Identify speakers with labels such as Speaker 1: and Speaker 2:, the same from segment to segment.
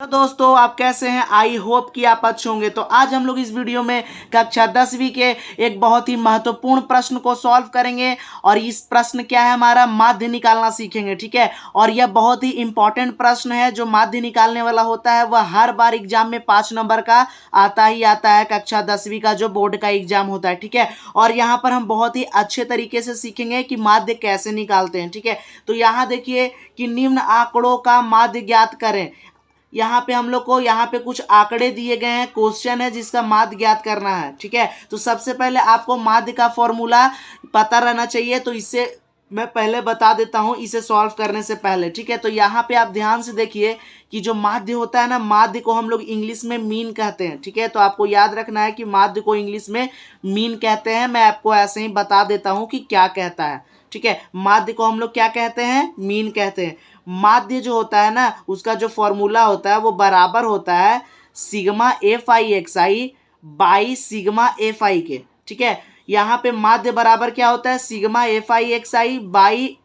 Speaker 1: तो दोस्तों आप कैसे हैं। आई होप कि आप अच्छे होंगे। तो आज हम लोग इस वीडियो में कक्षा 10वीं के एक बहुत ही महत्वपूर्ण प्रश्न को सॉल्व करेंगे और इस प्रश्न क्या है, हमारा माध्य निकालना सीखेंगे। ठीक है, और यह बहुत ही इंपॉर्टेंट प्रश्न है। जो माध्य निकालने वाला होता है वह हर बार एग्जाम में 5 नंबर का आता ही आता है। कक्षा 10वीं का जो बोर्ड का एग्जाम होता है, ठीक है, और यहाँ पर हम बहुत ही अच्छे तरीके से सीखेंगे कि माध्य कैसे निकालते हैं। ठीक है, तो यहाँ देखिए कि निम्न आंकड़ों का माध्य ज्ञात करें। यहाँ पे हम लोग को यहाँ पे कुछ आंकड़े दिए गए हैं, क्वेश्चन है जिसका माध्य ज्ञात करना है। ठीक है, तो सबसे पहले आपको माध्य का फॉर्मूला पता रहना चाहिए। तो इससे मैं पहले बता देता हूँ इसे सॉल्व करने से पहले। ठीक है, तो यहाँ पे आप ध्यान से देखिए कि जो माध्य होता है ना, माध्य को हम लोग इंग्लिश में मीन कहते हैं। ठीक है, तो आपको याद रखना है कि माध्य को इंग्लिश में मीन कहते हैं। मैं आपको ऐसे ही बता देता हूँ कि क्या कहता है। ठीक है, माध्य को हम लोग क्या कहते हैं, मीन कहते हैं। माध्य जो होता है ना, उसका जो फॉर्मूला होता है वो बराबर होता है sigma f I x I by sigma f आई के। ठीक है, यहाँ पे माध्य बराबर क्या होता है, sigma f I x I by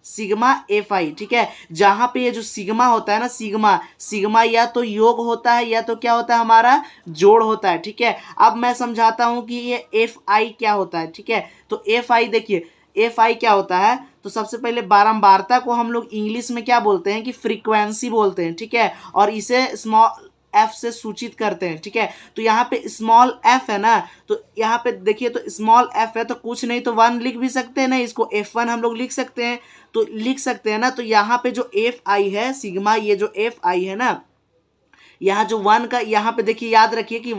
Speaker 1: sigma f आई। ठीक है, जहां पे ये जो सिग्मा होता है ना, सिग्मा सिग्मा या तो योग होता है या तो क्या होता है, हमारा जोड़ होता है। ठीक है, अब मैं समझाता हूं कि ये एफ आई क्या होता है। ठीक है, तो एफ आई देखिए, एफ आई क्या होता है। तो सबसे पहले बारंबारता को हम लोग इंग्लिश में क्या बोलते हैं कि फ्रीक्वेंसी बोलते हैं। ठीक है, और इसे स्मॉल एफ से सूचित करते हैं। ठीक है, तो यहाँ पे स्मॉल एफ है ना, तो यहाँ पे देखिए तो स्मॉल एफ है तो कुछ नहीं तो 1 लिख भी सकते हैं ना, इसको F1 हम लोग लिख सकते हैं। तो लिख सकते हैं ना, तो यहाँ पे जो एफ आई है सिग्मा, ये जो एफ आई है ना, यहाँ जो 1 का, यहाँ पे देखिए याद रखिए कि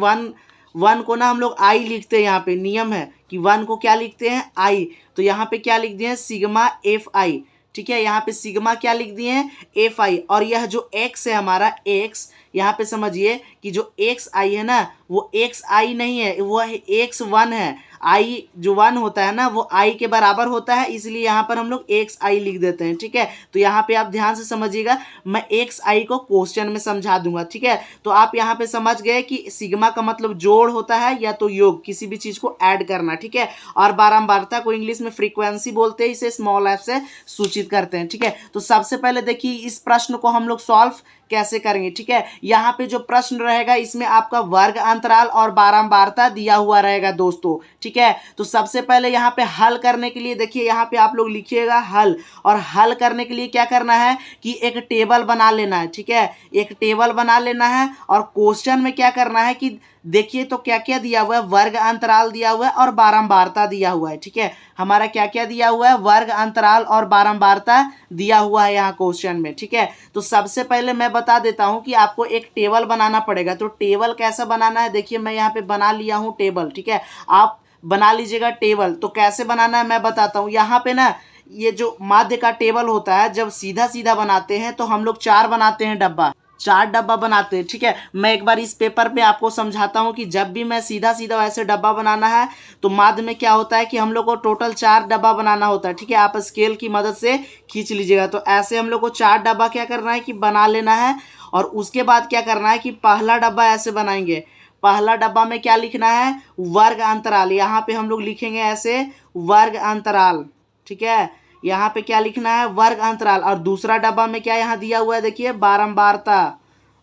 Speaker 1: 1 को ना हम लोग आई लिखते हैं। यहाँ पे नियम है कि 1 को क्या लिखते हैं, आई। तो यहाँ पे क्या लिख दिए हैं, सिग्मा एफ आई। ठीक है, यहाँ पे सिग्मा क्या लिख दिए हैं, एफ आई। और यह जो एक्स है हमारा, एक्स, यहाँ पे समझिए कि जो एक्स आई है ना, वो एक्स आई नहीं है, वो एक्स 1 है। आई जो 1 होता है ना, वो आई के बराबर होता है, इसलिए यहाँ पर हम लोग एक्स आई लिख देते हैं। ठीक है, तो यहाँ पे आप ध्यान से समझिएगा, मैं एक्स आई को क्वेश्चन में समझा दूंगा। ठीक है, तो आप यहाँ पे समझ गए कि सिग्मा का मतलब जोड़ होता है या तो योग, किसी भी चीज को ऐड करना। ठीक है, और बारंबारता को इंग्लिश में फ्रीक्वेंसी बोलते हैं, इसे स्मॉल एफ से सूचित करते हैं। ठीक है, तो सबसे पहले देखिए इस प्रश्न को हम लोग सॉल्व कैसे करेंगे। ठीक है, यहाँ पे जो प्रश्न रहेगा इसमें आपका वर्ग अंतराल और बारंबारता दिया हुआ रहेगा दोस्तों। ठीक है, तो सबसे पहले यहाँ पे हल करने के लिए देखिए, यहाँ पे आप लोग लिखिएगा हल, और हल करने के लिए क्या करना है कि एक टेबल बना लेना है। ठीक है, एक टेबल बना लेना है और क्वेश्चन में क्या करना है कि देखिए तो क्या क्या दिया हुआ है, वर्ग अंतराल दिया हुआ है और बारंबारता दिया हुआ है। ठीक है, हमारा क्या क्या दिया हुआ है, वर्ग अंतराल और बारंबारता दिया हुआ है यहाँ क्वेश्चन में। ठीक है, तो सबसे पहले मैं बता देता हूँ कि आपको एक टेबल बनाना पड़ेगा। तो टेबल कैसा बनाना है, देखिए मैं यहाँ पे बना लिया हूँ टेबल। ठीक है, आप बना लीजिएगा टेबल। तो कैसे बनाना है मैं बताता हूँ। यहाँ पे ना ये जो माध्य का टेबल होता है, जब सीधा सीधा बनाते हैं तो हम लोग 4 बनाते हैं डब्बा, 4 डब्बा बनाते हैं। ठीक है, मैं एक बार इस पेपर पे आपको समझाता हूँ कि जब भी मैं सीधा सीधा ऐसे डब्बा बनाना है तो माध्य में क्या होता है कि हम लोग को टोटल 4 डब्बा बनाना होता है। ठीक है, आप स्केल की मदद से खींच लीजिएगा। तो ऐसे हम लोग को 4 डब्बा क्या करना है कि बना लेना है, और उसके बाद क्या करना है कि पहला डब्बा ऐसे बनाएंगे। पहला डब्बा में क्या लिखना है, वर्ग अंतराल। यहाँ पे हम लोग लिखेंगे ऐसे वर्ग अंतराल। ठीक है, यहाँ पे क्या लिखना है, वर्ग अंतराल। और दूसरा डब्बा में क्या यहाँ दिया हुआ है, देखिए बारंबारता,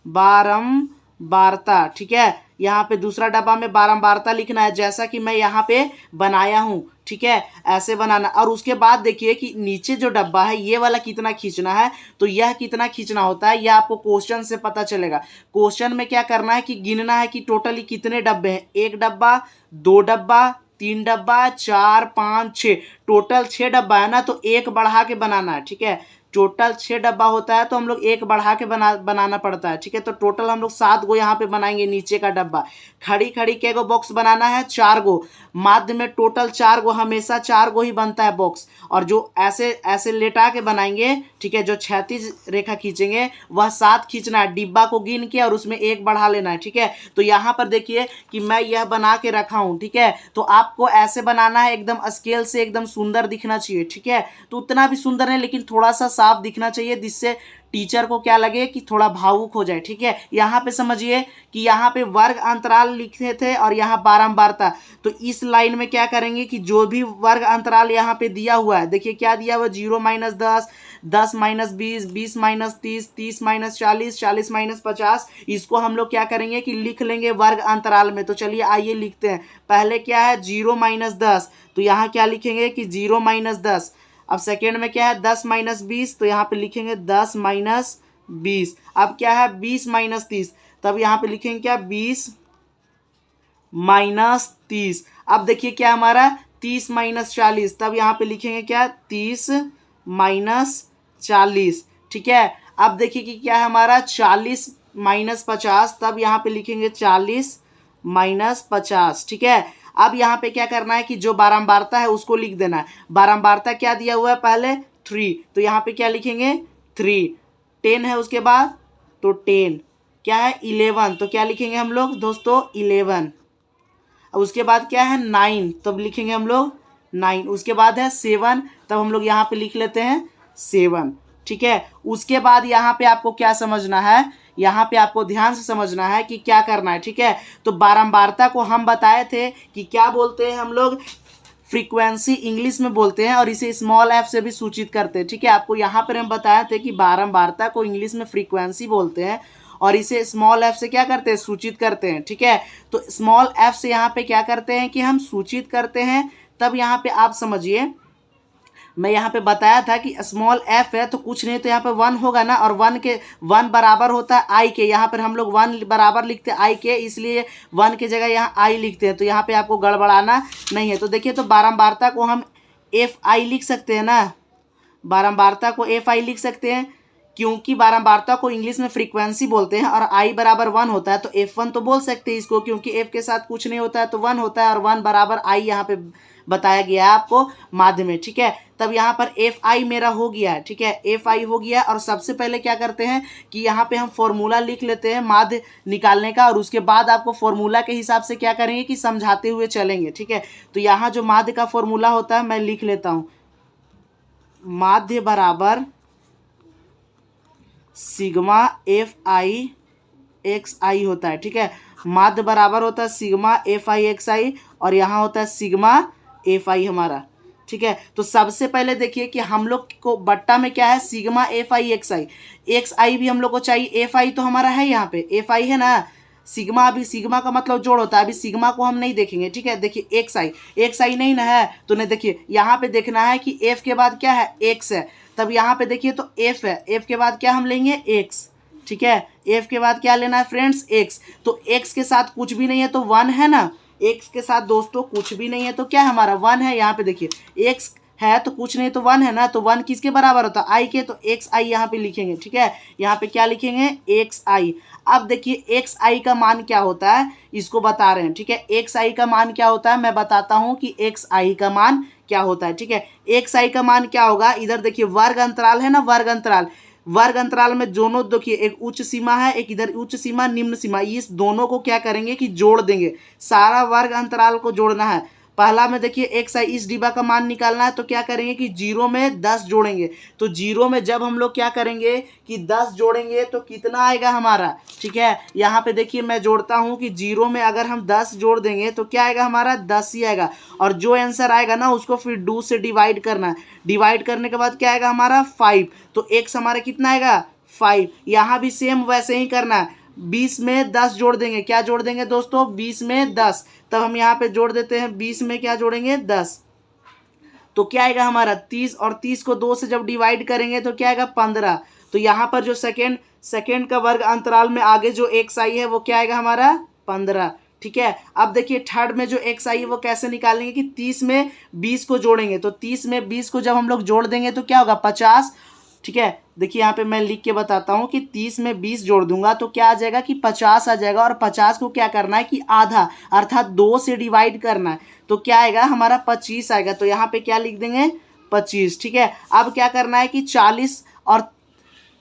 Speaker 1: बारंबारता। ठीक है, यहाँ पे दूसरा डब्बा में बारंबारता लिखना है, जैसा कि मैं यहाँ पे बनाया हूँ। ठीक है, ऐसे बनाना। और उसके बाद देखिए कि नीचे जो डब्बा है ये वाला कितना खींचना है, तो यह कितना खींचना होता है यह आपको क्वेश्चन से पता चलेगा। क्वेश्चन में क्या करना है कि गिनना है कि टोटली कितने डब्बे हैं, 1 डब्बा, 2 डब्बा, 3 डब्बा, 4, 5, 6, टोटल 6 डब्बा है ना, तो 1 बढ़ा के बनाना है। ठीक है, टोटल 6 डब्बा होता है तो हम लोग 1 बढ़ा के बनाना पड़ता है। ठीक है, तो टोटल हम लोग 7 गो यहाँ पे बनाएंगे नीचे का डब्बा। खड़ी खड़ी के गो बॉक्स बनाना है, 4 गो। माध्य में टोटल 4 गो, हमेशा 4 गो ही बनता है बॉक्स। और जो ऐसे ऐसे लेटा के बनाएंगे, ठीक है, जो क्षैतिज रेखा खींचेंगे वह 7 खींचना है, डिब्बा को गिन के और उसमें 1 बढ़ा लेना है। ठीक है, तो यहाँ पर देखिए कि मैं यह बना के रखा हूँ। ठीक है, तो आपको ऐसे बनाना है, एकदम स्केल से एकदम सुंदर दिखना चाहिए। ठीक है, तो उतना भी सुंदर नहीं लेकिन थोड़ा सा साफ दिखना चाहिए, जिससे टीचर को क्या लगे कि थोड़ा भावुक हो जाए। ठीक है, यहाँ पे समझिए कि यहाँ पे वर्ग अंतराल लिखे थे और यहाँ बारंबारता, तो इस लाइन में क्या करेंगे कि जो भी वर्ग अंतराल यहाँ पे दिया हुआ है, देखिए क्या दिया हुआ, 0 - 10, 10 - 20, 20 - 30, 30 - 40, 40 - 50, इसको हम लोग क्या करेंगे कि लिख लेंगे वर्ग अंतराल में। तो चलिए आइए लिखते हैं। पहले क्या है 0 - 10, तो यहाँ क्या लिखेंगे कि 0 - 10। अब सेकेंड में क्या है 10 - 20, तो यहाँ पे लिखेंगे 10 - 20। अब क्या है 20 - 30, तब यहाँ पे लिखेंगे क्या 20 - 30। अब देखिए क्या हमारा 30 - 40, तब यहाँ पे लिखेंगे क्या 30 - 40। ठीक है, अब देखिए कि क्या है हमारा 40 - 50, तब यहाँ पे लिखेंगे 40 - 50। ठीक है, अब यहाँ पे क्या करना है कि जो बारंबारता है उसको लिख देना है। बारंबारता क्या दिया हुआ है पहले 3, तो यहाँ पे क्या लिखेंगे 3। 10 है उसके बाद, तो 10 क्या है 11, तो क्या लिखेंगे हम लोग दोस्तों 11। अब उसके बाद क्या है 9, तब लिखेंगे हम लोग 9। उसके बाद है 7, तब हम लोग यहाँ पे लिख लेते हैं 7। ठीक है, उसके बाद यहाँ पे आपको क्या समझना है, यहाँ पे आपको ध्यान से समझना है कि क्या करना है। ठीक है, तो बारंबारता को हम बताए थे कि क्या बोलते हैं हम लोग, फ्रीक्वेंसी इंग्लिश में बोलते हैं और इसे स्मॉल एफ से भी सूचित करते हैं। ठीक है, आपको यहाँ पर हम बताए थे कि बारंबारता को इंग्लिश में फ्रीक्वेंसी बोलते हैं और इसे स्मॉल एफ से क्या करते हैं, सूचित करते हैं। ठीक है, तो स्मॉल एफ से यहाँ पे क्या करते हैं कि हम सूचित करते हैं। तब यहाँ पे आप समझिए, मैं यहाँ पे बताया था कि स्मॉल एफ है तो कुछ नहीं तो यहाँ पे 1 होगा ना, और 1 बराबर होता है आई के। यहाँ पर हम लोग 1 बराबर लिखते हैं आई के, इसलिए 1 की जगह यहाँ आई लिखते हैं। तो यहाँ पे आपको गड़बड़ाना नहीं है। तो देखिए, तो बारंबारता को हम एफ आई लिख सकते हैं ना, बारंबारता को एफ आई लिख सकते हैं, क्योंकि बारंबारता को इंग्लिश में फ्रीक्वेंसी बोलते हैं और आई बराबर 1 होता है, तो F1 तो बोल सकते हैं इसको, क्योंकि F के साथ कुछ नहीं होता है तो 1 होता है, और 1 बराबर आई यहाँ पे बताया गया है आपको माध्य में। ठीक है, तब यहाँ पर Fi मेरा हो गया है। ठीक है, Fi हो गया, और सबसे पहले क्या करते हैं कि यहाँ पे हम फॉर्मूला लिख लेते हैं माध्य निकालने का, और उसके बाद आपको फॉर्मूला के हिसाब से क्या करेंगे कि समझाते हुए चलेंगे। ठीक है, तो यहाँ जो माध्य का फॉर्मूला होता है मैं लिख लेता हूँ, माध्य बराबर सिग्मा एफ आई एक्स आई होता है। ठीक है, माध्य बराबर होता है सिग्मा एफ आई एक्स आई, और यहाँ होता है सिग्मा एफ आई हमारा। ठीक है, तो सबसे पहले देखिए कि हम लोग को बट्टा में क्या है सिग्मा एफ आई एक्स आई भी हम लोग को चाहिए। एफ आई तो हमारा है, यहाँ पे एफ आई है ना, सिग्मा, अभी सिग्मा का मतलब जोड़ होता है, अभी सिग्मा को हम नहीं देखेंगे। ठीक है, देखिए एक्स आई नहीं ना है, तो नहीं, देखिए यहाँ पे देखना है कि एफ के बाद क्या है एक्स है, तब यहाँ पे देखिए तो एफ है, एफ के बाद क्या हम लेंगे एक्स। ठीक है, एफ के बाद क्या लेना है फ्रेंड्स एक्स, तो एक्स के साथ कुछ भी नहीं है तो 1 है ना, एक्स के साथ दोस्तों कुछ भी नहीं है तो क्या हमारा 1 है। यहाँ पे देखिए एक्स है तो कुछ नहीं तो 1 है ना, तो 1 किसके बराबर होता है आई के, तो एक्स आई यहाँ पे लिखेंगे। ठीक है, यहाँ पे क्या लिखेंगे एक्स आई। अब देखिए एक्स आई का मान क्या होता है इसको बता रहे हैं। ठीक है, एक्स आई का मान क्या होता है मैं बताता हूँ कि एक्स आई का मान क्या होता है। ठीक है, एक्स आई का मान क्या होगा, इधर देखिए वर्ग अंतराल है ना, वर्ग अंतराल में दोनों देखिए एक उच्च सीमा है, एक इधर उच्च सीमा निम्न सीमा, इस दोनों को क्या करेंगे कि जोड़ देंगे, सारा वर्ग अंतराल को जोड़ना है। पहला में देखिए एक्स आई इस डिब्बा का मान निकालना है, तो क्या करेंगे कि 0 में 10 जोड़ेंगे, तो 0 में जब हम लोग क्या करेंगे कि 10 जोड़ेंगे तो कितना आएगा हमारा। ठीक है, यहाँ पे देखिए मैं जोड़ता हूँ कि 0 में अगर हम 10 जोड़ देंगे तो क्या आएगा हमारा 10 ही आएगा, और जो आंसर आएगा ना उसको फिर 2 से डिवाइड करना है, डिवाइड करने के बाद क्या आएगा हमारा 5, तो एक्स हमारा कितना आएगा 5। यहाँ भी सेम वैसे ही करना है, 20 में 10 जोड़ देंगे, क्या जोड़ देंगे दोस्तों 20 में 10, तब हम यहाँ पे जोड़ देते हैं 20 में क्या जोड़ेंगे 10, तो क्या आएगा हमारा 30, और 30 को 2 से जब डिवाइड करेंगे तो क्या आएगा 15। तो यहाँ पर जो सेकेंड का वर्ग अंतराल में आगे जो एक्स आई है वो क्या आएगा हमारा 15। ठीक है, अब देखिए थर्ड में जो एक्स आई है वो कैसे निकालेंगे कि 30 में 20 को जोड़ेंगे, तो 30 में 20 को जब हम लोग जोड़ देंगे तो क्या होगा 50। ठीक है, देखिए यहाँ पे मैं लिख के बताता हूँ कि 30 में 20 जोड़ दूंगा तो क्या आ जाएगा कि 50 आ जाएगा, और 50 को क्या करना है कि आधा अर्थात 2 से डिवाइड करना है, तो क्या आएगा हमारा 25 आएगा, तो यहाँ पे क्या लिख देंगे 25। ठीक है, अब क्या करना है कि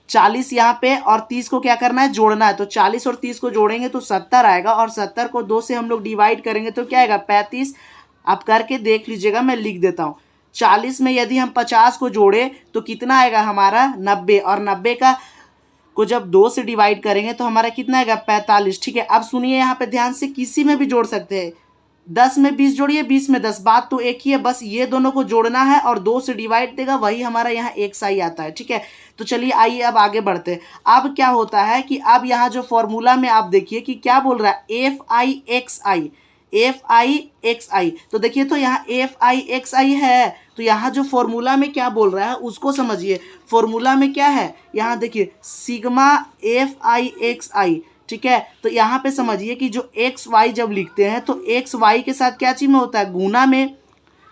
Speaker 1: 40 यहाँ पे और 30 को क्या करना है जोड़ना है, तो 40 और 30 को जोड़ेंगे तो 70 आएगा, और 70 को 2 से हम लोग डिवाइड करेंगे तो क्या आएगा 35। आप करके देख लीजिएगा, मैं लिख देता हूँ। 40 में यदि हम 50 को जोड़े तो कितना आएगा हमारा 90, और 90 का को जब 2 से डिवाइड करेंगे तो हमारा कितना आएगा 45। ठीक है, अब सुनिए यहाँ पे ध्यान से, किसी में भी जोड़ सकते हैं। 10 में 20 जोड़िए, 20 में 10, बात तो एक ही है, बस ये दोनों को जोड़ना है और 2 से डिवाइड देगा, वही हमारा यहाँ xi आता है। ठीक है, तो चलिए आइए अब आगे बढ़ते हैं। अब क्या होता है कि अब यहाँ जो फॉर्मूला में आप देखिए कि क्या बोल रहा है, fi xi, तो देखिए तो यहाँ fi xi है, तो यहाँ जो फॉर्मूला में क्या बोल रहा है उसको समझिए। फॉर्मूला में क्या है, यहाँ देखिए सिग्मा fi xi। ठीक है, तो यहाँ पे समझिए कि जो एक्स वाई जब लिखते हैं तो एक्स वाई के साथ क्या चीज में होता है, गुना में।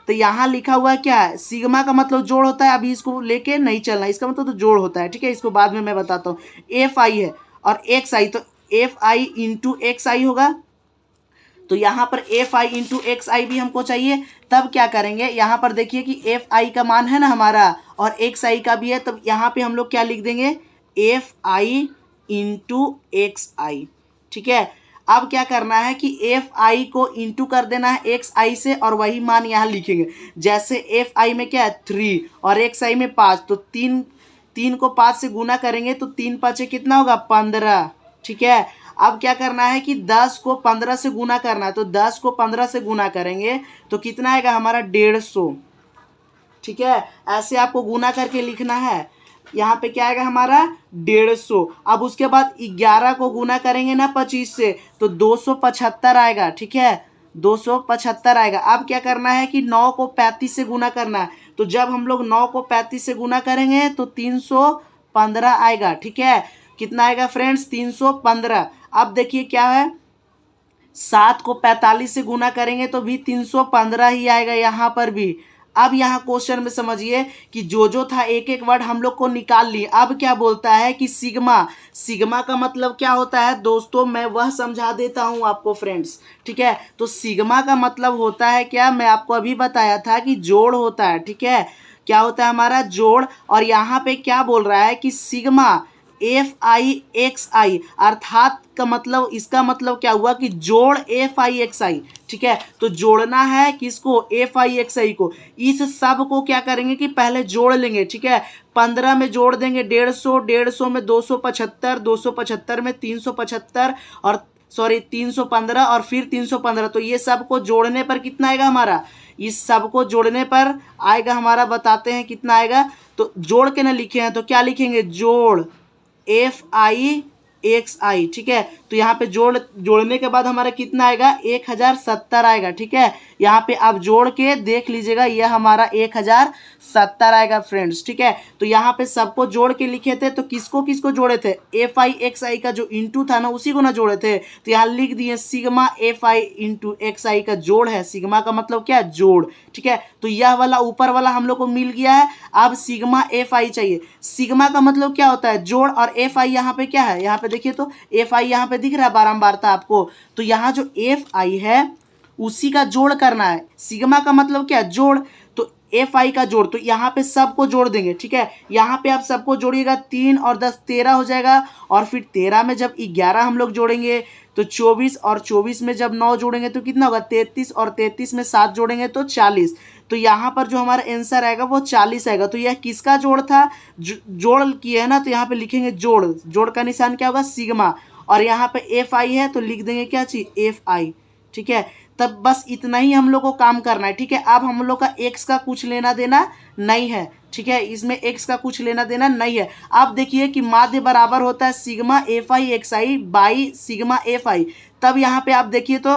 Speaker 1: तो यहाँ लिखा हुआ है क्या है, सिग्मा का मतलब जोड़ होता है, अभी इसको लेके नहीं चलना, इसका मतलब तो जोड़ होता है। ठीक है, इसको बाद में मैं बताता हूँ। एफ आई है और एक्स आई, तो एफ आई इंटू एक्स आई होगा, तो यहाँ पर एफ आई इंटू एक्स आई भी हमको चाहिए। तब क्या करेंगे, यहाँ पर देखिए कि एफ आई का मान है ना हमारा और एक्स आई का भी है, तब यहाँ पे हम लोग क्या लिख देंगे, एफ आई इंटू एक्स आई। ठीक है, अब क्या करना है कि एफ आई को इंटू कर देना है एक्स आई से और वही मान यहाँ लिखेंगे। जैसे एफ आई में क्या है 3 और एक्स आई में 5, तो 3 को 5 से गुना करेंगे तो 3 5 कितना होगा 15। ठीक है, अब क्या करना है कि 10 को 15 से गुना करना है, तो 10 को 15 से गुना करेंगे तो कितना आएगा हमारा 150। ठीक है, ऐसे आपको गुना करके लिखना है। यहाँ पे क्या आएगा हमारा 150। अब उसके बाद 11 को गुना करेंगे ना 25 से तो 275 आएगा। ठीक है, 275 आएगा। अब क्या करना है कि 9 को 35 से गुना करना है, तो जब हम लोग 9 को 35 से गुना करेंगे तो 315 आएगा। ठीक है, कितना आएगा फ्रेंड्स 315। अब देखिए क्या है, 7 को 45 से गुना करेंगे तो भी 315 ही आएगा यहाँ पर भी। अब यहाँ क्वेश्चन में समझिए कि जो था एक एक वर्ड हम लोग को निकाल लिए। अब क्या बोलता है कि सिग्मा का मतलब क्या होता है दोस्तों, मैं वह समझा देता हूँ आपको फ्रेंड्स। ठीक है, तो सिग्मा का मतलब होता है क्या, मैं आपको अभी बताया था कि जोड़ होता है। ठीक है, क्या होता है हमारा जोड़, और यहाँ पे क्या बोल रहा है कि सिग्मा एफ आई एक्स आई, अर्थात का मतलब, इसका मतलब क्या हुआ कि जोड़ एफ आई एक्स आई। ठीक है, तो जोड़ना है किसको, एफ आई एक्स आई को। इस सब को क्या करेंगे कि पहले जोड़ लेंगे। ठीक है, 15 में जोड़ देंगे 150, 150 में 275, 275 में 375 और 315 और फिर 315, तो ये सब को जोड़ने पर कितना आएगा हमारा, इस सब को जोड़ने पर आएगा हमारा, बताते हैं कितना आएगा। तो जोड़ के ना लिखे हैं तो क्या लिखेंगे, जोड़ एफ आई एक्स आई। ठीक है, तो यहाँ पे जोड़ने के बाद हमारा कितना आएगा 1070 आएगा। ठीक है, यहाँ पे आप जोड़ के देख लीजिएगा, यह हमारा 1070 आएगा फ्रेंड्स। ठीक है, तो यहाँ पे सबको जोड़ के लिखे थे, तो किसको किसको जोड़े थे, एफ आई एक्स आई का जो इंटू था ना उसी को ना जोड़े थे, तो यहाँ लिख दिए sigma f i into x i का जोड़ है। सिग्मा का मतलब क्या है, जोड़। ठीक है, तो यह वाला ऊपर वाला हम लोग को मिल गया है। अब सिग्मा एफ आई चाहिए। सिग्मा का मतलब क्या होता है, जोड़, और एफ आई यहाँ पे क्या है, यहाँ पे देखिए तो एफ आई यहाँ पे दिख रहा है बारंबार था आपको, तो यहाँ जो एफ आई है उसी का जोड़ करना है। सिग्मा का मतलब क्या, जोड़, तो एफ आई का जोड़, तो यहाँ पे सबको जोड़ देंगे। ठीक है, यहाँ पे आप सबको जोड़िएगा, 3 और 10 13 हो जाएगा, और फिर 13 में जब 11 हम लोग जोड़ेंगे तो 24, और 24 में जब 9 जोड़ेंगे तो कितना होगा 33, और 33 में 7 जोड़ेंगे तो 40। तो यहाँ पर जो हमारा आंसर आएगा वो 40 आएगा। तो यह किसका जोड़ था, जोड़ किए है ना, तो यहाँ पे लिखेंगे जोड़, जोड़ का निशान क्या होगा सिग्मा, और यहाँ पे एफ आई है तो लिख देंगे क्या चीज, एफ आई। ठीक है, तब बस इतना ही हम लोग को काम करना है। ठीक है, अब हम लोग का एक्स का कुछ लेना देना नहीं है। ठीक है, इसमें एक्स का कुछ लेना देना नहीं है। अब देखिए कि माध्य बराबर होता है sigma f I x I by sigma f आई। तब यहाँ पे आप देखिए तो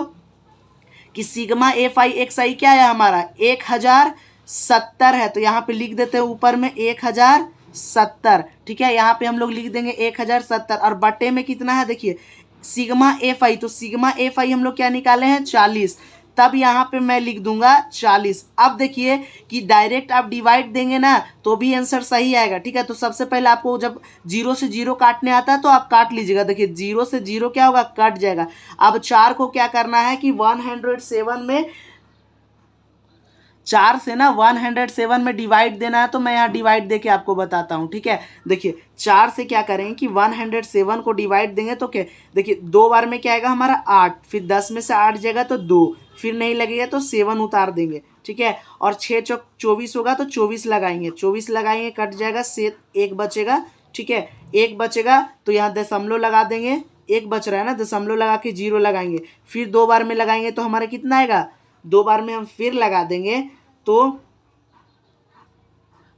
Speaker 1: कि सिग्मा एफ आई एक्स आई क्या है हमारा 1070 है, तो यहाँ पे लिख देते हैं ऊपर में 1070। ठीक है, यहाँ पे हम लोग लिख देंगे 1070, और बटे में कितना है देखिए सिग्मा एफ आई, तो सिग्मा एफ आई हम लोग क्या निकाले हैं 40, तब यहाँ पे मैं लिख दूंगा 40। अब देखिए कि डायरेक्ट आप डिवाइड देंगे ना तो भी आंसर सही आएगा। ठीक है, तो सबसे पहले आपको जब 0 से 0 काटने आता है तो आप काट लीजिएगा। देखिए 0 से 0 क्या होगा, कट जाएगा। अब 4 को क्या करना है कि 107 में, 4 से ना 107 में डिवाइड देना है, तो मैं यहाँ डिवाइड दे के आपको बताता हूँ। ठीक है, देखिए 4 से क्या करेंगे कि 107 को डिवाइड देंगे तो क्या, देखिए 2 बार में क्या आएगा हमारा 8, फिर 10 में से 8 जाएगा तो 2, फिर नहीं लगेगा तो 7 उतार देंगे। ठीक है, और 6 चौक 24 होगा तो 24 लगाएंगे, 24 लगाएंगे कट जाएगा, से 1 बचेगा ठीक है। एक बचेगा तो यहाँ दशमलव लगा देंगे, एक बच रहा है ना, दशमलव लगा के 0 लगाएंगे, फिर 2 बार में लगाएंगे तो हमारा कितना आएगा, 2 बार में हम फिर लगा देंगे तो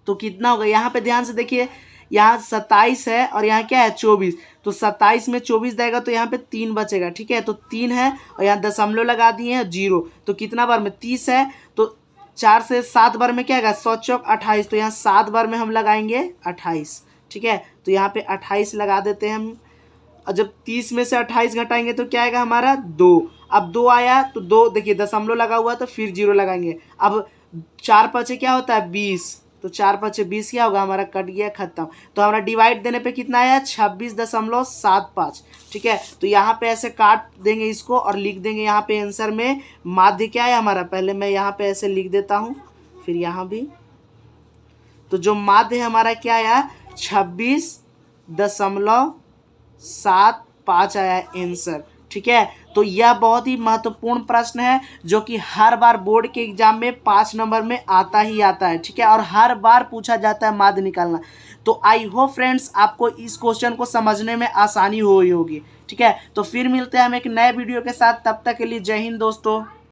Speaker 1: कितना होगा। यहाँ पे ध्यान से देखिए, यहाँ 27 है और यहाँ क्या है 24, तो 27 में 24 देगा तो यहाँ पे 3 बचेगा, ठीक है। तो 3 है और यहाँ दशमलव लगा दिए हैं 0, तो कितना बार में 30 है, तो 4 से 7 बार में क्या आएगा 100 चौक 28, तो यहाँ 7 बार में हम लगाएंगे 28, ठीक है। तो यहाँ पे 28 लगा देते हैं हम, और जब 30 में से 28 घटाएंगे तो क्या आएगा हमारा 2। अब 2 आया तो 2 देखिए दशमलव लगा हुआ तो फिर 0 लगाएंगे। अब 4 पचे क्या होता है 20, तो 4 पचे 20 क्या होगा हमारा, कट गया, खत्म। तो हमारा डिवाइड देने पे कितना आया 26.75, ठीक है। तो यहाँ पे ऐसे काट देंगे इसको और लिख देंगे यहाँ पे आंसर में माध्य क्या है हमारा, पहले मैं यहाँ पे ऐसे लिख देता हूँ, फिर यहाँ भी, तो जो माध्य है हमारा क्या आया 26.75 आया आंसर, ठीक है। तो यह बहुत ही महत्वपूर्ण प्रश्न है जो कि हर बार बोर्ड के एग्जाम में 5 नंबर में आता ही आता है, ठीक है, और हर बार पूछा जाता है माध्य निकालना। तो आई होप फ्रेंड्स आपको इस क्वेश्चन को समझने में आसानी हुई होगी, ठीक है। तो फिर मिलते हैं हम एक नए वीडियो के साथ, तब तक के लिए जय हिंद दोस्तों।